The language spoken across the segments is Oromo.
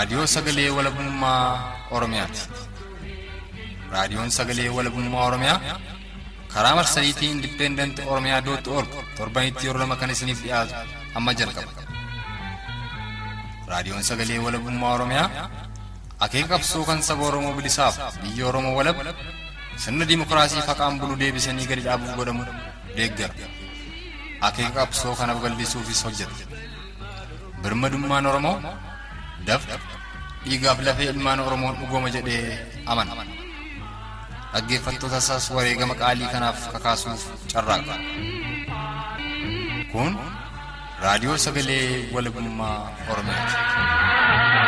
Raadiyoo Sagalee Walabummaa Oromiyaati. Raadiyoon Sagalee Walabummaa Oromiyaa karaa marsariitii Independent Oromiyaa.org torbanitti yeroo lama kan isiniif dhiyaatu amma jalqaba. Raadiyoon Sagalee Walabummaa Oromiyaa akeeka qabsoo kan saba Oromoo bilisaaf biyya Oromoo walab sirna dimokiraasii faqaan bulu deebisanii gadi dhaabuuf godhamu deeggara. Akeeka qabsoo kana babal'isuufis hojjeta. Birmadummaan Oromoo dafqa dhiigaaf lafee ilmaan Oromoon dhugooma jedhee amana. Dhaggeeffattoota isaas wareegama qaalii kanaaf kakaasuuf carraaqa. Kun Raadiyoo Sagalee Walabummaa Oromiyaati.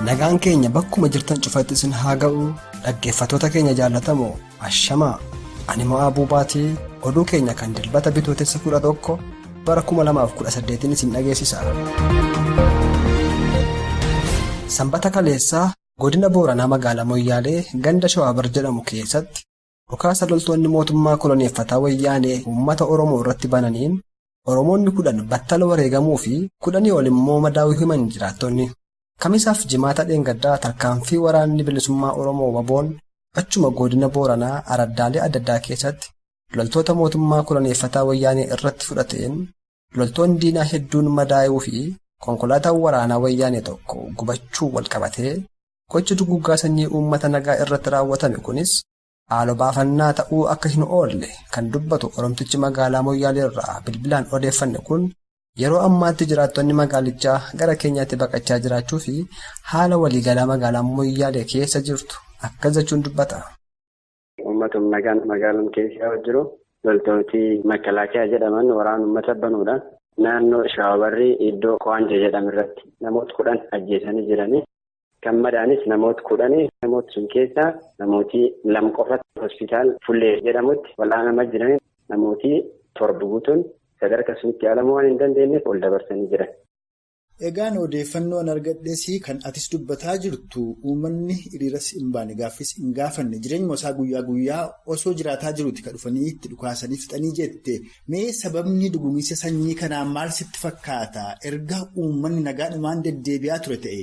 Nagaan keenya bakkuma jirtan cufatti isin haa ga'u. Dhaggeeffattoota keenya jaallatamoo ashamaa ani mo'aa buubaatii oduu keenya kan dilbata Bitootessa 11 bara 2018 isin dhageessisa. Sanbata kaleessaa godina Booranaa magaalaa Moyyaalee ganda Shawaabar jedhamu keessatti dhukaasa loltoonni mootummaa koloneeffataa Wayyaanee uummata Oromoo irratti bananiin Oromoonni 10 battala wareegamuu fi 10 ol immoo madaa'uu himan jiraattonni. Kamisaaf jimaata dheengaddaa tarkaanfii waraanni bilisummaa Oromoo waboon achuma godina Booranaa araddaalee adda addaa keessatti loltoota mootummaa koloneeffataa Wayyaanee irratti fudhateen loltoonni diinaa hedduun madaa'uu fi konkolaataan waraanaa Wayyaanee tokko gubachuu walqabatee gochi duguugaa sanyii uummata nagaa irratti raawwatame kunis haaloo baafannaa ta'uu akka hin oolle kan dubbatu Oromtichi magaalaa Moyyaalee irraa bilbilaan odeeffanne kun yeroo ammaatti jiraattonni magaalichaa gara keenyaatti baqachaa jiraachuu fi haala waliigalaa magaalaa Moyyaalee keessa jirtu akkas jechuun dubbata. Uummatuma magaalaan keessa jiru loltooti makalaakaa jedhaman waraana uummata banuudhaan naannoo Shaawarrii iddoo Qo'aanjee jedhamu irratti namoota 10 ajjeesanii jiranii kan madaanis namoota 10 namoota sun keessaa namooti 2 qofatu hospitaal Fullee jedhamutti wal'aanamaa jiranii namooti 7 guutuun sadarkaa sunitti yaalamuu waan hin dandeenyeef ol dabarsanii jiran. Egaan odeeffannoon argadheesii kan atis dubbataa jirtu uummanni hiriiras hin baane gaaffis hin gaafanne jireenyuma isaa guyyaa guyyaa osoo jiraataa jiruuti kan dhufanii itti dhukaasanii fixanii jette. Mee sababni duguuginsa sanyii kanaa maal sitti fakkaata? Erga uummanni nagaadhumaan deddeebi'aa ture ta'e.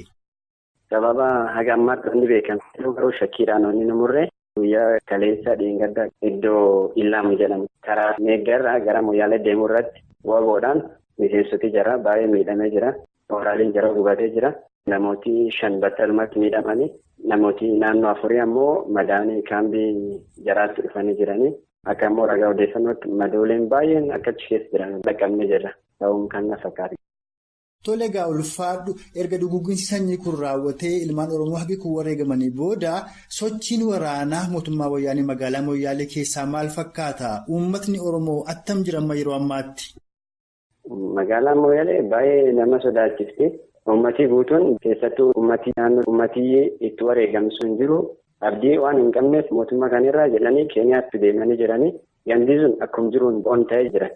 Sababa haga ammaatti wanti beekamu garuu shakkiidhaan wanni numurree. Guyyaa kaleessa dheengaddaa iddoo Illaamu jedhamu karaa Meeggarraa gara Moyyaalee deemuu irratti waboodhaan miseensoti jara baay'ee miidhamee jira. Waraaliin jara gubatee jira. Namooti 5 battalumatti miidhamanii namooti naannoo 4 ammoo madaanii kaambii jaraatti dhufanii jiranii. Akka immoo ragaa odeeffannootti madooleen baay'een akka achi keessa jiran dhaqqabnee jirra. Ta'uun kan na fakkaate. Tole egaa ulfaadhu erga duguuginsi sanyii kun raawwatee ilmaan Oromoo hagi kun wareegamanii booda sochiin waraanaa mootummaa Wayyaanee magaalaa Moyyaalee keessaa maal fakkaata? Uummatni Oromoo attam jiran yeroo ammaatti? Magaalaan Moyyaalee baay'ee nama sodaachifti. Uummatii guutuun keessattuu uummatii naannoo uummatii itti wareegamsu hin jiru. Abdii waan hin qabneef mootummaa kanarraa jedhanii Keeniyaatti deemanii jiranii gandii sun akkuma jiruun on ta'ee jira.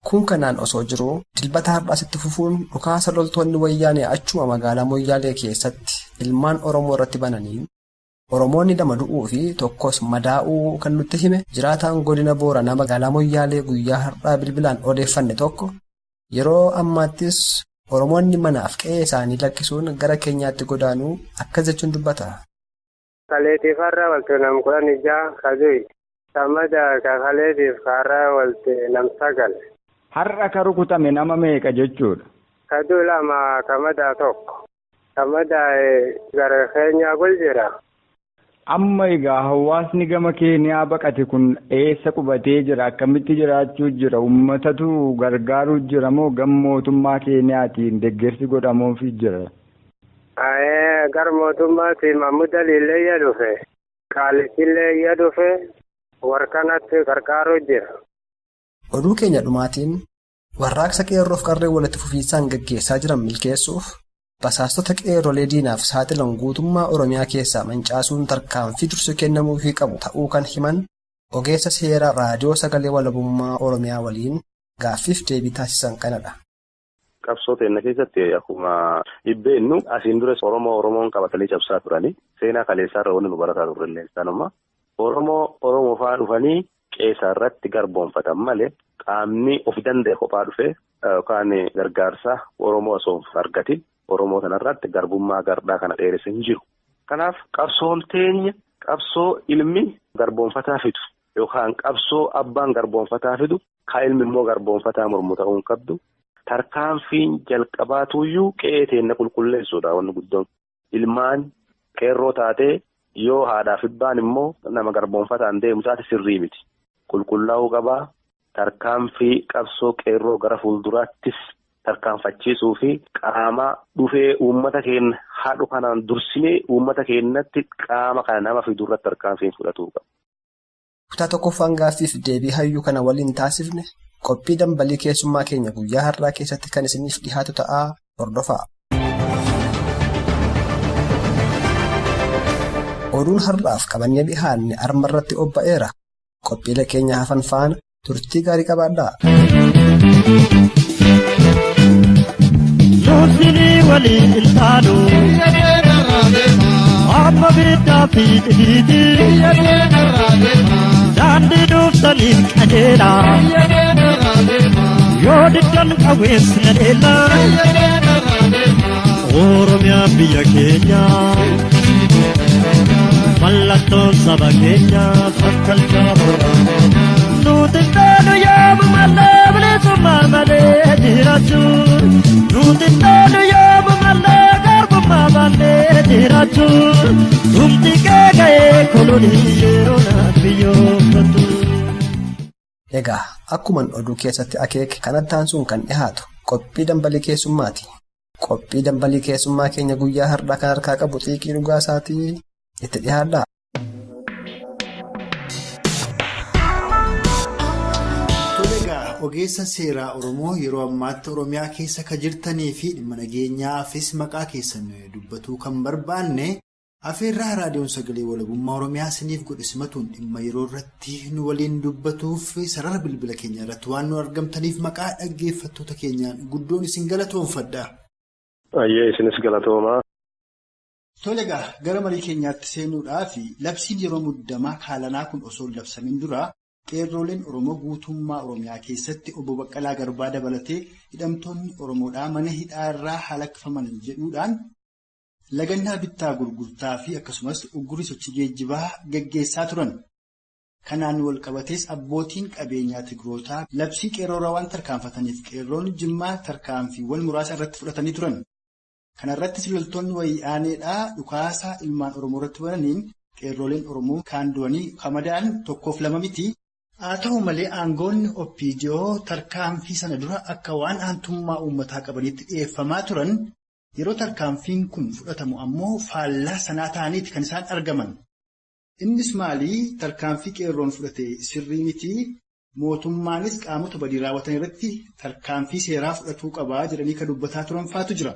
Kun kanaan osoo jiruu dilbata har'aasitti fufuun dhukaasa loltoonni Wayyaanee achuma magaalaa Moyyaalee keessatti ilmaan Oromoo irratti bananiin Oromoonni 2 du'uu fi 1 madaa'uu kan nutti hime jiraataan godina Booranaa magaalaa Moyyaalee guyyaa har'aa bilbilaan odeeffanne tokko yeroo ammaattis Oromoonni manaaf qe'ee isaanii lakkisuun gara keenyaatti godaanuu akkas jechuun dubbata. Kaleetiif har'a walti nam 16 kaju'i samada kaleetiif har'a walti nam 9. Har'a ka rukutame nama meeqa jechuudha? Kaduu 2 kamadaa 1. Kamadaa gara keenyaa gol jira. Amma egaa hawaasni gama Keeniyaa baqate kun eessa qubatee jira? Akkamitti jiraachuu jira? Uummatatu gargaaruu jira moo gama mootummaa Keeniyaatiin deeggarsi godhamuufii jira? Gara mootummaatiin Mahmuud Aliillee yaa dhufe. Qaalitillee yaa dhufe. Warkanatti gargaaruu jira. Oduu keenya dhumaatiin warraaqsa qeerroof qarree walitti fufiinsaan gaggeessaa jiran milkeessuuf basaastota qeerrolee diinaaf saaxilan guutummaa Oromiyaa keessaa mancaasuun tarkaanfii dursu kennamuufii qabu ta'uu kan himan ogeessa seeraa Raadiyoo Sagalee Walabummaa Oromiyaa waliin gaaffiif deebii taasisan kanadha. qabsoo teenya keessatti akkuma hibbeennu asiin dura Oromoon qabatanii cabsaa turanii seenaa kaleessaa irra wanti nu barataa turrellee sanuma Oromoo fa'aa dhufanii qeessaa irratti garboonfatan malee qaamni of danda'e kophaa dhufee yookaan gargaarsa Oromoo osoo argatin Oromoo sanarratti garbummaa gardaa kana dheeresse hin jiru. Kanaaf qabsoon teenya qabsoo ilmi garboonfataa fidu yookaan qabsoo abbaan garboonfataa fidu kaa ilmi immoo garboonfataa mormu ta'uu hin qabdu. Tarkaanfiin jalqabaatuyyuu qe'ee teenya qulqulleessuudha wanni guddoon. Ilmaan qeerroo taatee yoo haadhaaf abbaan immoo nama garboonfataan deemu taate sirrii miti. Qulqullaa'uu qabaa. Tarkaanfii qabsoo qeerroo gara fuulduraattis tarkaanfachiisuu fi qaama dhufee uummata keenya haadhu kanaan dursinee uummata keenyatti qaama kana nama fidurratti tarkaanfiin fudhatuu qaba. Kutaa tokkoffaan gaaffiif deebii hayyuu kana waliin taasifne qophii dambalii keessummaa keenya guyyaa har'aa keessatti kan isiniif dhihaatu ta'aa hordofaa. Oduun har'aaf qabannee dhihaanne armarratti obba'eera. Qophiilee keenya hafan faana turtii gaarii qabaadhaa. Nuusini waliin ilaalu amma biddaa fi dhiitii daandii duubsaniin qajeela yoo diddan qabeessi nadheela Oromiyaan biyya keenya mallattoon saba keenya fakkalchaa nuti taanu yaamu malee bilisummaa malee jiraachuu nuti taanu yaamu malee garbummaa malee jiraachuu dhumti keeka'ee kolonii yeroo naaf biyyoofatu. Egaa akkuman oduu keessatti akeeke kanatti aansuun kan dhihaatu qophii dambalii keessummaati. Qophii dambalii keessummaa keenya guyyaa har'aa kan harkaa qabu xiiqii dhugaa isaatii itti dhihaadhaa. Ogeessa seeraa Oromoo yeroo ammaatti Oromiyaa keessa kan jirtanii fi dhimma nageenyaafis maqaa keessan dubbatuu kan barbaanne afeerraa raadiyoon sagalee walabummaa Oromiyaa isiniif godhisimatuun dhimma yeroo irratti nu waliin dubbatuuf sarara bilbila keenya irratti waan nu argamtaniif maqaa dhaggeeffattoota keenyaan guddoon isin galatoomfadha. Ayyee isinis galatoomaa. Tole egaa gara marii keenyaatti seenuudhaaf labsiin yeroo muddamaa kaalanaa kun osoo labsamin dura. Qeerrooleen Oromoo guutummaa Oromiyaa keessatti obbo Baqqalaa Garbaa dabalatee hidhamtoonni Oromoodhaa mana hidhaa irraa halakfaman jedhuudhaan lagannaa bittaa gurgurtaa fi akkasumas uggurii sochii geejjibaa gaggeessaa turan. Kanaan wal qabatees abbootiin qabeenyaa Tigrootaa labsii qeerroorraa waan tarkaanfataniif qeerroon Jimmaa tarkaanfiiwwan muraasa irratti fudhatanii turan. Kana irrattis loltoonni Wayyaaneedhaa dhukaasa ilmaan Oromoo irratti bananiin qeerrooleen Oromoo kaan du'anii kamadaan 1-2 miti. Haa ta'u malee aangoonni Qophii tarkaanfii sana dura akka waan aantummaa uummataa qabanitti dhiyeeffamaa turan yeroo tarkaanfiin kun fudhatamu ammoo faallaa sanaa ta'aniiti kan isaan argaman. Innis maalii tarkaanfii qeerroon fudhate sirrii miti mootummaanis qaamota badii raawwatan irratti tarkaanfii seeraa fudhatuu qabaa jedhanii kan dubbataa turan faatu jira.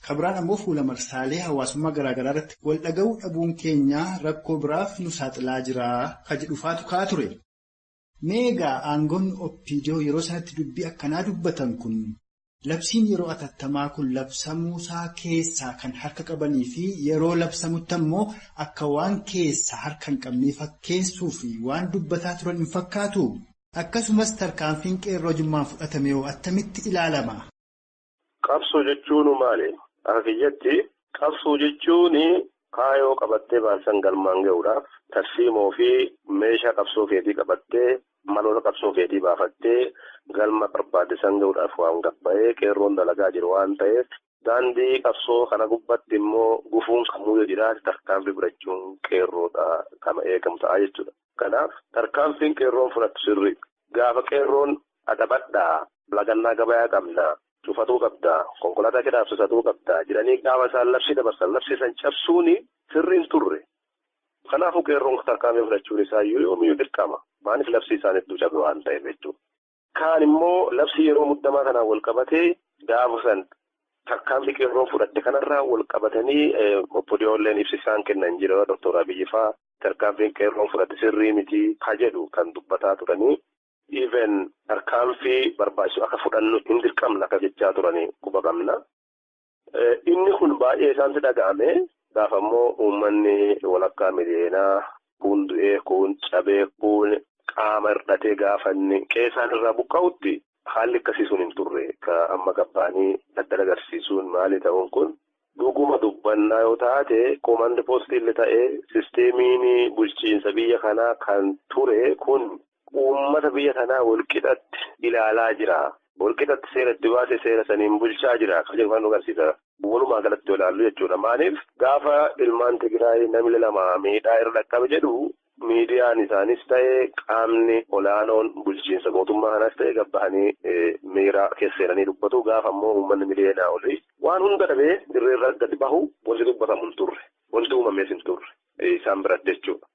Kabiraan ammoo fuula marsaalee hawaasummaa garaagaraa irratti wal dhaga'uu dhabuun keenya rakkoo biraaf nu saaxilaa jira kan jedhu faatu ka'aa ture. Meegaa aangoonni Qophii yeroo sanatti dubbii akkanaa dubbatan kun labsiin yeroo atattamaa kun labsamuusaa keessaa kan harka qabanii fi yeroo labsamutti ammoo akka waan keessaa harka hin qabnee fakkeessuu fi waan dubbataa turan hin fakkaatu. Akkasumas tarkaanfiin qeerroo Jimmaan fudhatame yoo attamitti ilaalama? Qabsoo jechuun maali? Akiyyatti qabsoo jechuun kaayoo qabattee baasan galmaan ga'uudhaaf tarsiimoo fi meeshaa qabsoo keetii qabattee maloota qabsoo keetii baafattee galma barbaade san ga'uudhaaf waan gabba'ee qeerroon dalagaa jiru waan ta'eef daandii qabsoo kana gubbatti immoo gufuun kamuu yoo jiraate tarkaanfii fudhachuun qeerroodha kama eegamu ta'a jechuudha. Kanaaf tarkaanfiin qeerroon fudhattu sirrii gaafa qeerroon adabadhaa lagannaa gabayaa qabnaa. Cufatuu qabdaa, konkolaataa kiraabsisatuu qabdaa jedhanii gaafa isaan labsii dabarsan labsiisan cabsuun sirriin turre. Kanaafuu qeerroon tarkaanfii fudhachuun isaa yoomiyyuu dirqama. Maaliif labsii isaaniitu cabe waan ta'eef jechuudha. Kaan immoo labsii yeroo muddamaa kanaan wal qabatee gaafa san tarkaanfii qeerroon fudhatte kanarraa wal qabatanii obbodiyoolleen ibsisaan kennan jira Dr. Abiyyi fa'aa tarkaanfiin qeerroon fudhatte sirrii miti ka jedhu kan dubbataa turanii. even tarkaanfii barbaachisu akka fudhannu hin dirqamna akka jechaa turanii quba qabna. Inni kun baay'ee isaanitti dhaga'ame gaafa immoo uummanni walakkaa miliyeenaa kun du'ee kun cabee kun qaama hir'atee gaafa inni qeesaan irraa buqqa'utti haalli akkasii sun hin turre ka amma gabbaanii adda agarsiisuun maali ta'uun kun dhuguma dubbannaa yoo taate koomandi poostiin ta'ee sisteemiin bulchiinsa biyya kanaa kan ture kun uummata biyya kanaa walqixatti ilaalaa jira. Walqixatti seera itti baasee seera saniin bulchaa jira. Kan jedhu kan agarsiisa. Walumaa galatti ilaallu jechuudha. Maaliif gaafa ilmaan Tigraay namni lama miidhaa irra dhaqqabe jedhu miidiyaan isaanis ta'ee qaamni olaanoon bulchiinsa mootummaa kanaas ta'ee gabbahanii miira keessa seenanii dubbatu gaafa immoo uummanni miliyeenaa olii waan hunda dhabee dirree irra gadi bahu wanti dubbatamu hin turre. Wanti uumamees hin turre. Isaan biratti jechuudha.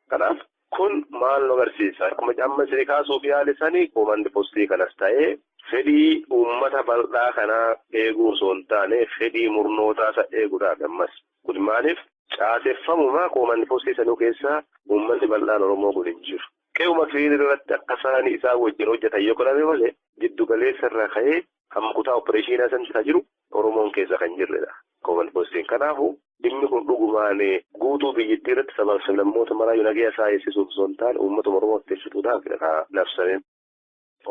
Kanaaf kun maal nu agarsiisa? Akkuma amma isin kaasuuf yaalisanii koomandi poostii kanas ta'ee fedhii uummata bal'aa kanaa eeguu osoo hin taane fedhii murnootaa isa eeguudhaaf ammas. Kun maaliif caaseffamuma koomandi poostii sanuu keessaa uummanni bal'aan Oromoo kun hin jiru. Qe'uma firii irratti akka isaan isaa wajjin hojjetan yoo godhame malee giddu galeessa irraa ka'ee hamma kutaa opereeshinaa sanatti jiru Oromoon keessa kan jirredha. Koomandi poostiin kanaafuu dhimmi kun dhugumaan guutuu biyyattii irratti sababa sablammoota maraayyuu nagaya isaa eegsisuuf osoo hin taane uummata Oromoo teessituudhaaf labsame.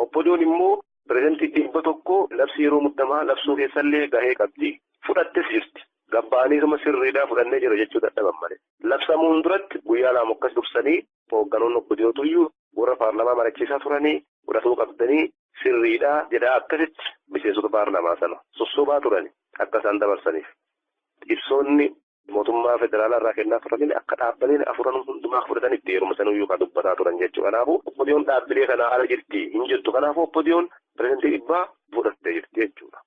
Oppodiyoon immoo pireezidantii 100 labsii yeroo muddamaa labsuu keessallee gahee qabdi. Fudhattes jirti. Gabbaaniisuma sirriidhaa fudhannee jira jechuu dadhaban malee. Labsamuun duratti guyyaa lama akkas dursanii hoogganoonni oppodiyootuyyuu warra paarlamaa marachiisaa turanii fudhatuu qabdanii sirriidhaa jedhaa akkasitti miseensota paarlamaa sana sossobaa turani akka isaan dabarsaniif. Ibsoonni mootummaa federaalaa irraa kennaa turanillee akka dhaabbileen afuran hundumaa fudhatan itti yeruma sanuyyuu kan dubbataa turan jechuudha. Kanaafuu oppodiyoon dhaabbilee kanaa ala jirti hin jirtu. Kanaafuu oppodiyoon pireezidantii 100 fudhattee jirti jechuudha.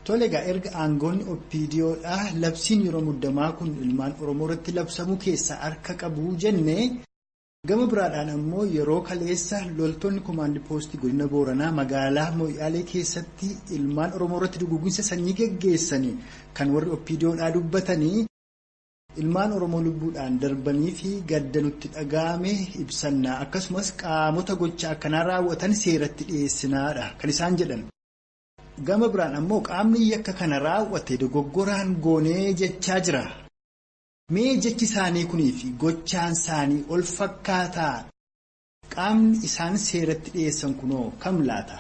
Tole egaa erga aangoonni oppiidiyoodhaa labsiin yeroo muddamaa kun ilmaan Oromoo irratti labsamuu keessaa harka qabu jennee gama biraadhaan ammoo yeroo kaleessa loltoonni komaandi poostii godina Booranaa magaalaa Moyyaalee keessatti ilmaan Oromoo irratti duguuginsa sanyii geggeessanii kan warri oppiidiyoodhaa dubbatanii ilmaan Oromoo lubbuudhaan darbanii fi gadda nutti dhaga'ame ibsannaa akkasumas qaamota gocha akkanaa raawwatan seeratti dhiyeessinaadha kan isaan jedhan. Gama biraan ammoo qaamni yakka kana raawwate dogoggoraan goonee jechaa jira. Mee jechi isaanii kunii fi gochaan isaanii ol fakkaataa qaamni isaan seeratti dhiyeessan kunoo kam laata?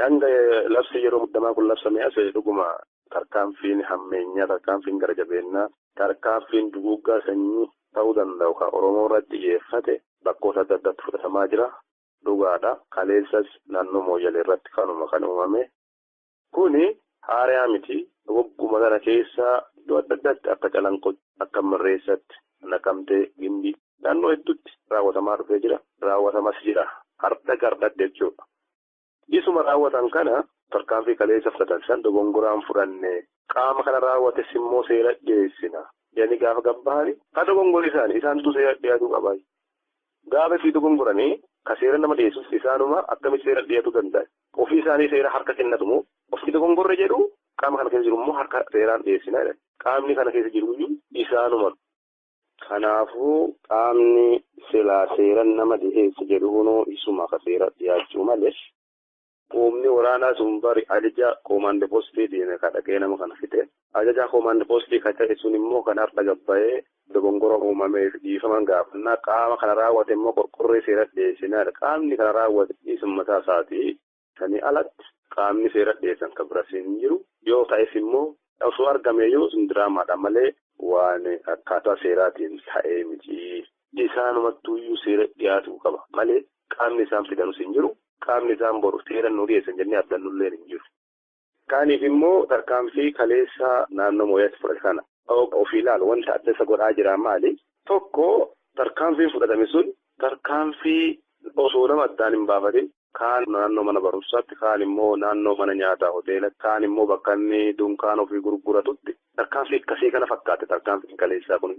Hanga labsi yeroo muddamaa kun labsame as dhuguma tarkaanfiin hammeenyaa, tarkaanfiin gara jabeennaa, tarkaanfiin duguuggaa sanyii ta'uu danda'u kan Oromoo irratti xiyyeeffate bakkoota adda addaatti fudhatamaa jira. Dhugaadha. Kaleessas naannoo Moyyalee irratti kanuma kan uumame. Kuni haariyaa miti. Wagguma kana keessa iddoo adda addaatti akka Calanqoo, akka Mirreessatti, Naqamtee, Gimbii naannoo hedduutti raawwatamaa dhufee jira. Raawwatamas jira. Har'a gardadde jechuudha. Isuma raawwatan kana tarkaanfii kaleessa fudhatan san dogongoraan fudhanne qaama kana raawwates immoo seera dhiyeessina. Yani gaafa gabbahani ka dogongori isaanii isaantu seera dhiyaatuu qaba. Gaafa fi dogongoranii ka seera nama dhiyeessus isaanuma akkamitti seera dhiyaatuu danda'a. Ofii isaanii seera harka kennatumoo ofii dogongorre jedhu qaama kana keessa jiru immoo harka seeraan dhiyeessina. Qaamni kana keessa jiru isaanuma. Kanaafuu qaamni silaa seeran nama dhiyeessu jedhu kunoo isuma ka seera dhiyaachuu malee humni waraanaa sun bari ajaja koomandi poostii diine ka dhaqee nama kana fite. Ajaja koomandi poostii ka ta'e sun immoo kan har'a gabba'ee dogongora uumameef dhiifaman gaafannaa qaama kana raawwate immoo qorqorree seera dhiyeessinaadha. Qaamni kana raawwate dhiisuma mataa isaatii sanii alatti qaamni seera dhiyeessan kan biras hin jiru. Yoo ta'es immoo osoo argameeyyuu sun diraamaadha malee waan akkaataa seeraatiin ta'ee miti. Isaanumattuuyyuu seera dhiyaatuu qaba malee qaamni isaan fidanus hin jiru. Qaamni isaan boru seera nu dhiyeessan jennee abdannullee hin jiru. Kaaniif immoo tarkaanfii kaleessa naannoo Moyyaatti fudhate kana ofii ilaalu wanta adda isa godhaa jira maali? Tokko tarkaanfiin fudhatame sun tarkaanfii osoo nama addaan hin baafatin kaan naannoo mana barumsaatti kaan immoo naannoo mana nyaataa hoteelatti kaan immoo bakka inni dunkaana ofii gurguratutti tarkaanfii akkasii kana fakkaate tarkaanfiin kaleessaa kun.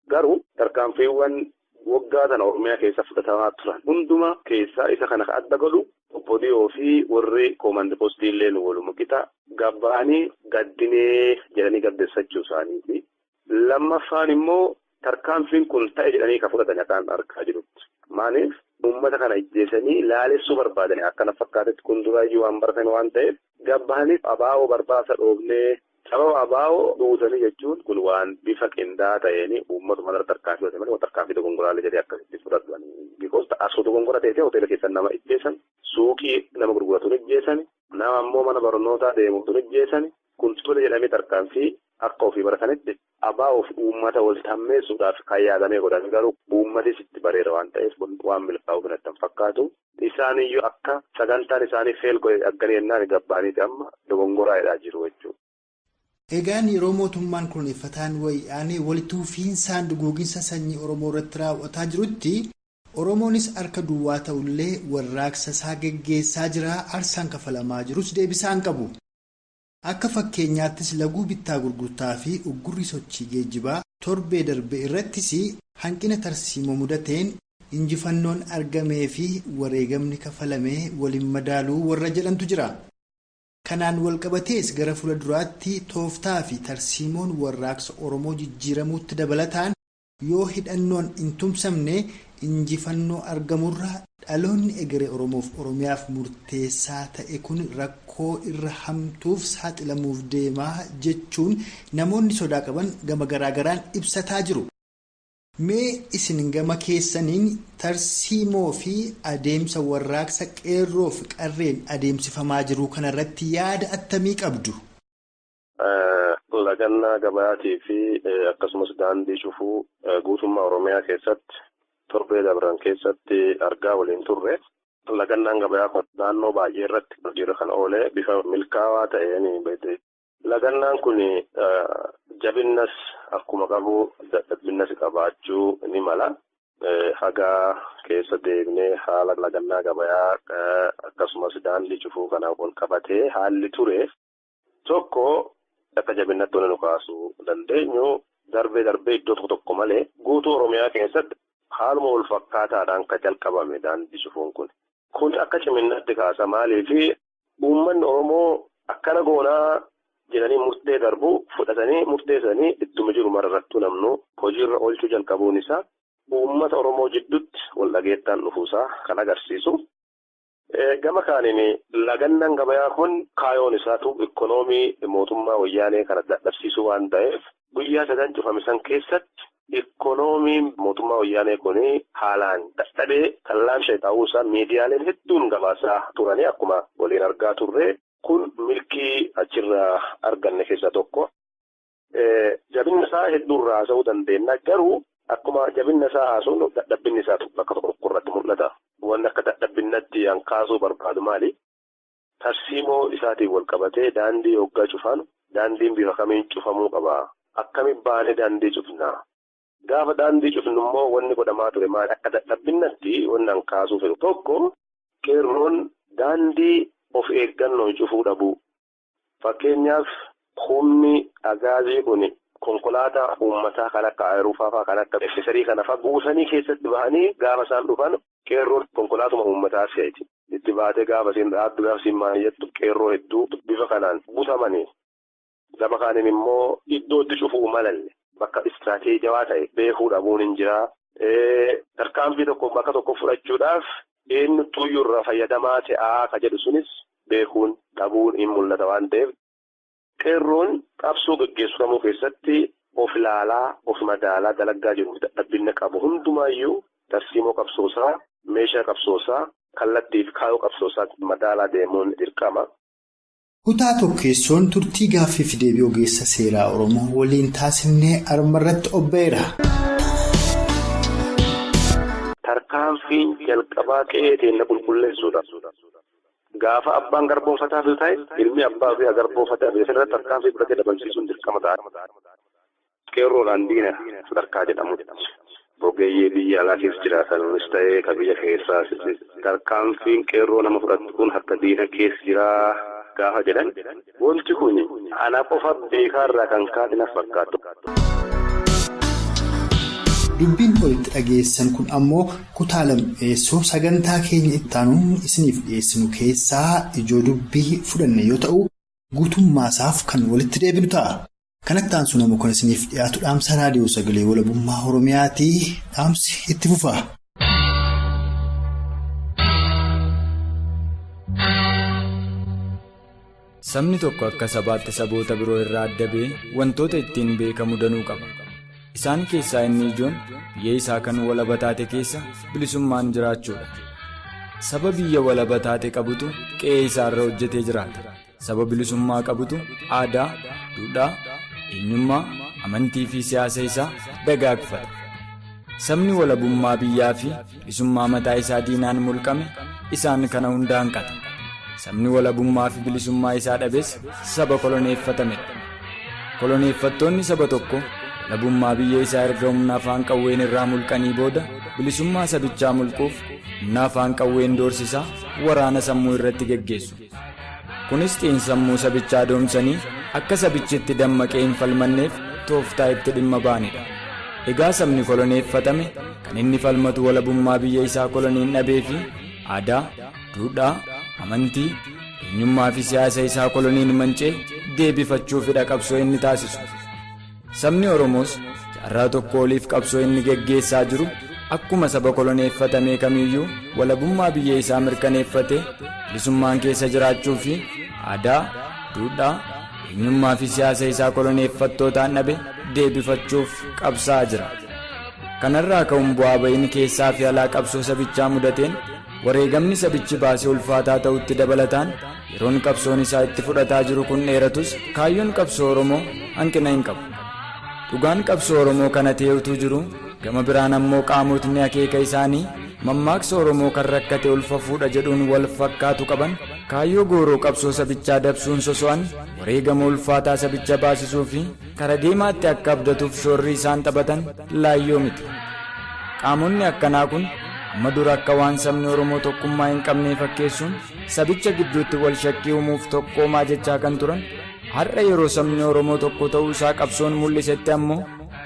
Garuu tarkaanfiiwwan waggaa sana Oromiyaa keessa fudhatamaa turan hunduma keessaa isa kana adda godhu oppodiyoo fi warri koomandi poostii illee nu walumaa qixa gabbaanii gaddinee jedhanii gaddessachuu isaaniiti. Lammaffaan immoo tarkaanfiin kun ta'e jedhanii kan fudhatan kan argaa jirutti. Maaliif uummata kana ijjeessanii laalessuu barbaadanii akkana fakkaatetti kun duraayyuu waan baratan waan ta'eef gabbahaniif abaa'oo barbaasa dhoofnee sababa abaa'oo dhuutanii jechuun kun waan bifa qindaa'aa ta'een uummatuma irra tarkaanfii godhate malee tarkaanfii dogongoraalee jedhee akkasitti fudhatan. Bikoos asoo dogongora ta'ee hoteela keessan nama ijjeessan suuqii nama gurguratu ijjeessan nama ammoo mana barnootaa deemutu ijjeessan kun tole jedhamee tarkaanfii akka ofii baratanitti abaa'oof uummata wal tammeessuudhaaf kan yaadamee godhan garuu uummatis itti bareera waan ta'eef waan milkaa'uu kanatti fakkaatu isaaniyyuu akka sagantaan isaanii feel godhe agganeennaan gabbaaniiti amma dogongoraadhaa jiru jechuudha. Egaan yeroo mootummaan koloneeffataan wayyaanee walitti fufiinsaan duguuginsa sanyii Oromoo irratti raawwataa jirutti Oromoonis harka duwwaa ta'ullee warraaqsa isaa geggeessaa jira aarsaan kafalamaa jirus deebisaan qabu. Akka fakkeenyaattis laguu bittaa gurgurtaa fi uggurri sochii geejjibaa torbee darbe irrattis hanqina tarsiimoo mudateen injifannoon argamee fi wareegamni kafalamee waliin madaaluu warra jedhantu jira. Kanaan walqabatees gara fuula duraatti tooftaa fi tarsiimoon warraaqsa Oromoo jijjiiramuutti dabalataan yoo hidhannoon hin tumsamne injifannoo argamurra dhaloonni egeree Oromoof Oromiyaaf murteessaa ta'e kun rakkoo irra hamtuuf saaxilamuuf deemaa jechuun namoonni sodaa qaban gama garaagaraan ibsataa jiru. Mee isin gama keessaniin tarsiimoo fi adeemsa warraaqsa qeerroo fi qarreen adeemsifamaa jiru kanarratti yaada attamii qabdu? Lagannaa gabayaatii fi akkasumas daandii cufuu guutummaa Oromiyaa keessatti torbee dabran keessatti argaa waliin turre. Lagannaan gabayaa kun naannoo baay'ee irratti hojiirra kan oole bifa milkaa'aa ta'een beekte. Lagannaan kun jabinnas akkuma qabu dadhabinnas qabaachuu ni mala. Hagaa keessa deemnee haala lagannaa gabayaa akkasumas daandii cufuu kanaan wal qabatee haalli ture tokko akka jabinatti nu kaasuu dandeenyu darbee iddoo tokko malee guutuu Oromiyaa keessatti haaluma wal fakkaataadhaan kan jalqabame daandii cufuun kun. Kun akka ciminatti kaasa maaliifi uummanni Oromoo akkana goonaa jedhanii murtee darbu fudhatanii murteessanii ittuma jiru mararrattuu namnu hojiirra oolchuu jalqabuun isaa uummata Oromoo jidduutti wal dhageettaan dhufuusaa kan agarsiisu. Gama kaaniin lagannaan gabayaa kun kaayoon isaatu ikoonoomii mootummaa wayyaanee kana dadhabsiisuu waan ta'eef guyyaa sadan cufame san keessatti ikoonomiin mootummaa wayyaanee kun haalaan dadhabee kan laamshe ta'uusaa miidiyaaleen hedduun gabaasaa turanii akkuma waliin argaa turre. Kun milkii achirraa arganne keessaa tokko. Jabinni isaa hedduurraa haasa'uu dandeenya. Garuu akkuma jabinni isaa haasa'uun dadhabbinni isaa bakka tokko irratti mul'ata. Wanni akka dadhabbinnatti hankaasuu barbaadu maali? Tarsiimoo isaatiin wal qabatee daandii hoggaa cufan daandiin bifa kamiin cufamuu qaba? Akkamiin baanee daandii cufnaa? Gaafa daandii cufnu immoo wanni godhamaa ture maali? Akka dadhabbinnatti wanni hankaasuu fedhu tokko qeerroon daandii of eeggannoo cufuu dhabu. Fakkeenyaaf humni agaazii kun konkolaataa uummataa kan akka aeruufaa kan akka efisarii kana fa'aa buusanii keessatti bahanii gaafa isaan dhufan qeerroon konkolaatuma uummataa fe'ati. Itti baatee gaafa siin dhaabdu gaafa siin maayettu qeerroo hedduu bifa kanaan butamanii. Gama kaaniin immoo iddootti cufuu malalle bakka istiraateejawaa ta'e beekuu dhabuun hin jiraa. Tarkaanfii tokko bakka tokko fudhachuudhaaf eenyu tuyyurra fayyadamaa ta'aa ka jedhu sunis beekuun dhabuun hin mul'ata waan ta'eef qeerroon qabsoo gaggeeffamuu keessatti of ilaalaa of madaalaa dalagaa jiru dadhabbinna qabu hundumaayyuu tarsiimoo qabsoosaa meeshaa qabsoosaa kallattiif kaayoo qabsoosaa madaalaa deemuun dirqama. Kutaa tokkeessoon turtii gaaffii fi deebii ogeessa seeraa Oromoo waliin taasifnee armarratti obbeera. Tarkaanfiin jalqabaa qe'ee na qulqulleessuudha. Gaafa abbaan garboonfataa fi ta'e ilmi abbaa fi garboonfataa fi asirratti tarkaanfii fudhatee dhabamsiisuun dirqama ta'a. Qeerroodhaan diina sadarkaa jedhamu. Rogeeyyee biyya alaa keessa jiraatanis ta'ee kan biyya keessaas tarkaanfiin qeerroo nama fudhatu kun akka diina keessa jiraa gaafa jedhan wanti kun ana qofa beekaarraa kan kaadina fakkaatu. Dubbiin olitti dhageessan kun ammoo kutaa lammeessoo sagantaa keenya itti aanuun isiniif dhiyeessinu keessaa ijoo dubbii fudhanne yoo ta'u guutummaasaaf kan walitti deebinu ta'a. Kanatti aansu nama kun isiniif dhiyaatu dhaamsa raadiyoo sagalee walabummaa Oromiyaatii dhaamsi itti fufa. Sabni tokko akka sabaatti saboota biroo irraa adda ba'ee wantoota ittiin beekamu danuu qaba. Isaan keessaa inni ijoon biyya isaa kan walaba taate keessa bilisummaan jiraachuudha. Saba biyya walaba taate qabutu qe'ee isaarra hojjetee jiraata. Saba bilisummaa qabutu aadaa, duudhaa, eenyummaa, amantii fi siyaasa isaa dagaagfata. Sabni walabummaa biyyaa fi bilisummaa mataa isaa diinaan mulqame isaan kana hunda hanqata. Sabni walabummaa fi bilisummaa isaa dhabes saba koloneeffatamedha. Koloneeffattoonni saba tokko walabummaa biyya isaa erga humna afaan qawween irraa mulqanii booda bilisummaa sabichaa mulquuf humna afaan qawween doorsisaa waraana sammuu irratti geggeessu. Kunis xiinsammuu sabichaa doomsanii akka sabichitti dammaqee hin falmanneef tooftaa itti dhimma ba'anidha. Egaa sabni koloneeffatame kan inni falmatu walabummaa biyya isaa koloniin dhabee fi aadaa, duudhaa, amantii, eenyummaa fi siyaasa isaa koloniin mancee deebifachuufidha qabsoo inni taasisu. Sabni Oromoos jaarraa tokko oliif qabsoo inni geggeessaa jiru akkuma saba koloneeffatame kamiyyuu walabummaa biyya isaa mirkaneeffatee bilisummaan keessa jiraachuu fi aadaa, duudhaa, eenyummaa fi siyaasa isaa koloneeffattootaan dhabe deebifachuuf qabsaa jira. Kanarraa ka'uun bu'aa ba'iin keessaa fi alaa qabsoo sabichaa mudateen wareegamni sabichi baasee ulfaataa ta'utti dabalataan yeroon qabsoon isaa itti fudhataa jiru kun dheeratus kaayyoon qabsoo Oromoo hanqina hin qabu. Dhugaan qabsoo Oromoo kana ta'utu jiru gama biraan ammoo qaamotni akeeka isaanii mammaaksa Oromoo kan rakkate ulfa fuudha jedhuun wal fakkaatu qaban kaayyoo gooroo qabsoo sabichaa dabsuun soso'an wareegama ulfaataa sabicha baasisuu fi kara deemaatti akka abdatuuf shoorri isaan taphatan laayyoo miti. Qaamonni akkanaa kun amma dura akka waan sabni Oromoo tokkummaa hin qabnee fakkeessuun sabicha gidduutti wal shakkii uumuuf tokkoomaa jechaa kan turan har'a yeroo sabni Oromoo tokko ta'uu isaa qabsoon mul'isetti ammoo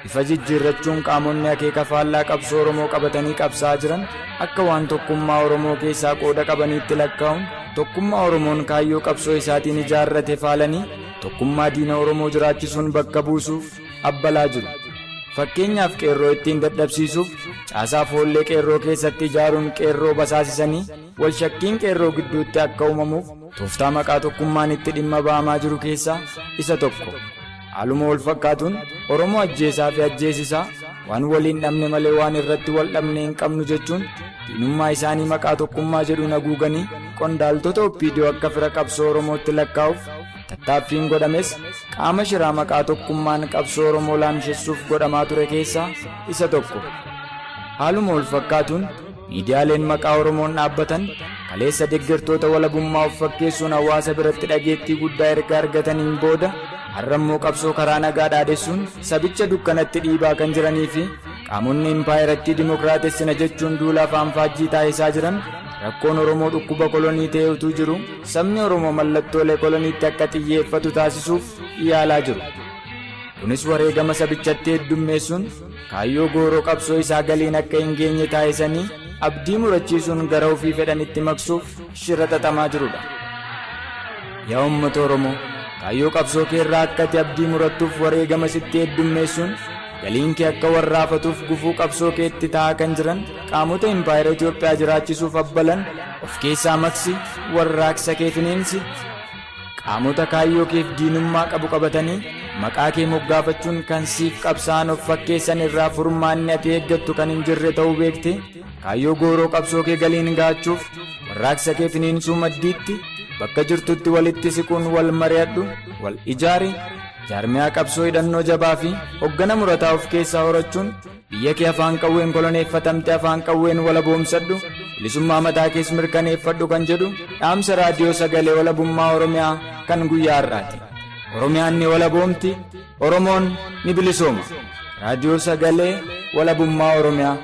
ifa jijjiirrachuun qaamonni akeeka faallaa qabsoo Oromoo qabatanii qabsaa jiran akka waan tokkummaa Oromoo keessaa qooda qabaniitti lakkaa'uun tokkummaa Oromoon kaayyoo qabsoo isaatiin ijaarrate faalanii tokkummaa diina Oromoo jiraachisuun bakka buusuuf abbalaa jiru. Fakkeenyaaf qeerroo ittiin dadhabsiisuuf caasaa foollee qeerroo keessatti ijaaruun qeerroo basaasisanii wal shakkiin qeerroo gidduutti akka uumamuuf tooftaa maqaa tokkummaan itti dhimma ba'amaa jiru keessaa isa tokko. Haaluma wal fakkaatuun Oromoo ajjeesaa fi ajjeesisaa waan waliin dhabne malee waan irratti wal dhabne hin qabnu jechuun diinummaa isaanii maqaa tokkummaa jedhuun haguuganii qondaaltota oppiidiyoo akka fira qabsoo Oromootti lakkaa'uuf tattaaffiin godhames qaama shiraa maqaa tokkummaan qabsoo Oromoo laamsheessuuf godhamaa ture keessaa isa tokko. Haaluma wal fakkaatuun miidiyaaleen maqaa Oromoon dhaabbatan kaleessa deeggartoota walabummaa of fakkeessuun hawaasa biratti dhageettii guddaa erga argataniin booda har'ammoo qabsoo karaa nagaa dhaadessuun sabicha dukkanatti dhiibaa kan jiranii fi qaamonni impaayeratti dimokiraatessina jechuun duula afaan faajjii taasisaa jiran rakkoon Oromoo dhukkuba kolonii ta'etu jiru sabni Oromoo mallattoolee koloniitti akka xiyyeeffatu taasisuuf yaalaa jiru. Kunis wareegama sabichatti heddummeessuun kaayyoo gooroo qabsoo isaa galiin akka hin geenye taasisanii abdii murachiisuun gara ofii fedhanitti maksuuf shira xaxamaa jirudha. Yaa uummata Oromoo kaayyoo qabsoo kee irraa akka ati abdii murattuuf wareegama sitti heddummeessuun galiin kee akka warraafatuuf gufuu qabsoo keetti ta'aa kan jiran qaamota impaayera Itoophiyaa jiraachisuuf abbalan of keessaa maksi warraaqsa kee finiinsi. Qaamota kaayyoo keef diinummaa qabu qabatanii maqaa kee moggaafachuun kan siif qabsaan of fakkeessan irraa furmaanni ati eeggattu kan hin jirre ta'uu beekte kaayyoo gooroo qabsoo kee galiin gaachuuf warraaqsa kee finiinsuu maddiitti bakka jirtutti walitti siquun wal mari'adhu wal ijaari jaarmiyaa qabsoo hidhannoo jabaa fi hoggana murataa of keessaa horachuun biyya kee afaan qawween koloneeffatamte afaan qawween walaboomsadhu bilisummaa mataa kees mirkaneeffadhu kan jedhu dhaamsa raadiyoo sagalee walabummaa Oromiyaa kan guyyaa har'aati. Oromiyaan ni walaboomti, Oromoon ni bilisooma. Raadiyoo sagalee walabummaa Oromiyaa.